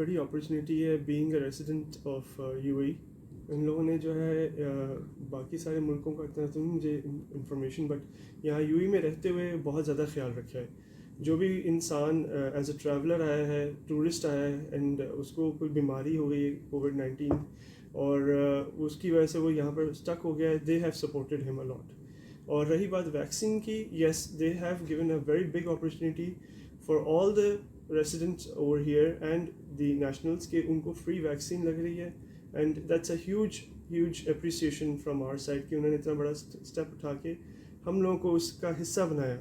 بڑی اپرچونیٹی ہے being a resident of you اے. ان لوگوں نے جو ہے باقی سارے ملکوں کا اتنا تو نہیں مجھے انفارمیشن، بٹ یہاں یو اے میں رہتے ہوئے بہت زیادہ خیال رکھا ہے. جو بھی انسان ایز اے ٹریولر آیا ہے، ٹورسٹ آیا ہے، اینڈ اس کو کوئی بیماری ہو گئی ہے کووڈ-19 اور اس کی وجہ سے وہ یہاں پر اسٹک ہو گیا ہے، دے ہیو سپورٹڈ ہم اے لاٹ. اور رہی بات ویکسین کی، yes they have given a very big opportunity for all the residents over here and the nationals کہ ان کو فری ویکسین لگ رہی ہے. And that's a huge appreciation from our side کہ انہوں نے اتنا بڑا اسٹیپ اٹھا کے ہم لوگوں کو اس کا حصہ بنایا،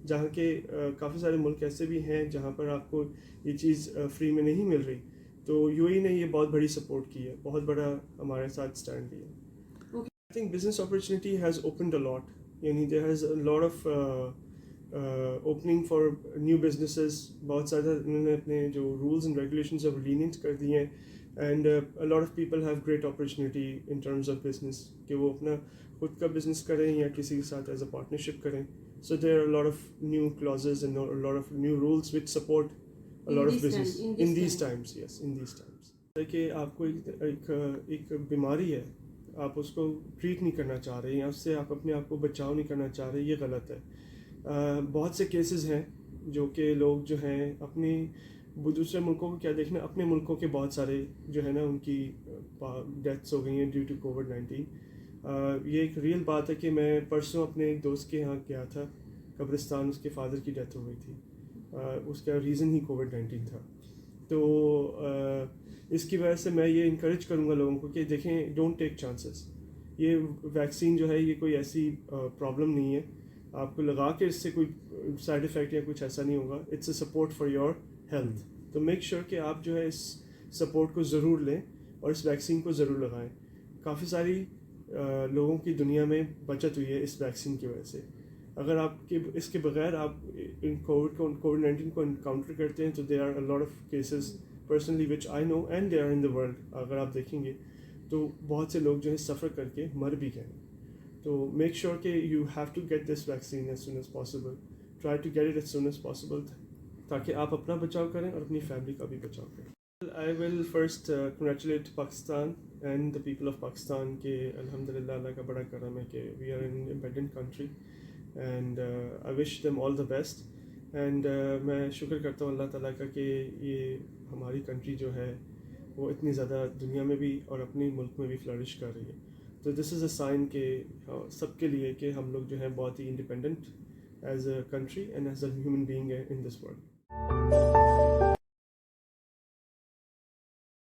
جہاں کہ کافی سارے ملک ایسے بھی ہیں جہاں پر آپ کو یہ چیز فری میں نہیں مل رہی. تو یو اے نے یہ بہت بڑی سپورٹ کی ہے، بہت بڑا ہمارے ساتھ اسٹینڈ لیا. I think business opportunity has opened a lot. یعنی there has a lot of opening for new businesses. بہت زیادہ انہوں نے اپنے جو رولز اینڈ ریگولیشنز اب lenient کر دیے ہیں. And a lot of people have great opportunity in terms of business کہ وہ اپنا خود کا بزنس کریں یا کسی کے ساتھ ایز اے پارٹنرشپ کریں. So there are a lot of new clauses and a lot of new rules which support a lot of business in these times. Yes, in these times. کہ آپ کو ایک بیماری ہے، آپ اس کو ٹریٹ نہیں کرنا چاہ رہے یا اس سے آپ اپنے آپ کو بچاؤ نہیں کرنا چاہ رہے، یہ غلط ہے. بہت سے کیسز ہیں جو کہ لوگ جو ہیں اپنی دوسرے ملکوں کو کیا دیکھنا، اپنے ملکوں کے بہت سارے جو ہے نا ان کی ڈیتھس ہو گئی ہیں ڈیو ٹو کووڈ-19. یہ ایک ریئل بات ہے کہ میں پرسوں اپنے ایک دوست کے یہاں گیا تھا قبرستان، اس کے فادر کی ڈیتھ ہو گئی تھی. اس کا ریزن ہی کووڈ-19 تھا. تو اس کی وجہ سے میں یہ انکریج کروں گا لوگوں کو کہ دیکھیں ڈونٹ ٹیک چانسز. یہ ویکسین جو ہے یہ کوئی ایسی پرابلم نہیں ہے، آپ کو لگا کے اس سے کوئی سائڈ ایفیکٹ یا کچھ ایسا نہیں ہوگا. It's a support for your health. تو میک شیور کہ آپ جو ہے اس سپورٹ کو ضرور لیں اور اس ویکسین کو ضرور لگائیں. کافی ساری لوگوں کی دنیا میں بچت ہوئی ہے اس ویکسین کی وجہ سے. اگر آپ کے اس کے بغیر آپ کووڈ-19 کو انکاؤنٹر کرتے ہیں تو there are a lot of cases personally which I know and they are in the world. اگر آپ دیکھیں گے تو بہت سے لوگ جو ہے سفر کر کے مر بھی گئے. تو میک شیور کہ you have to get this vaccine as soon as possible. Try to get it as soon as possible تاکہ آپ اپنا بچاؤ کریں اور اپنی فیملی کا بھی بچاؤ کریں. I will first congratulate Pakistan and the people of Pakistan کہ الحمدللہ اللہ کا بڑا کرم ہے کہ we are an independent country and I wish them all the best. and میں شکر کرتا ہوں اللہ تعالیٰ کا کہ یہ ہماری کنٹری جو ہے وہ اتنی زیادہ دنیا میں بھی اور اپنے ملک میں بھی فلرش کر رہی ہے. تو دس از اے سائن کہ سب کے لیے کہ ہم لوگ جو ہیں بہت ہی independent as a country and as a human being in this world.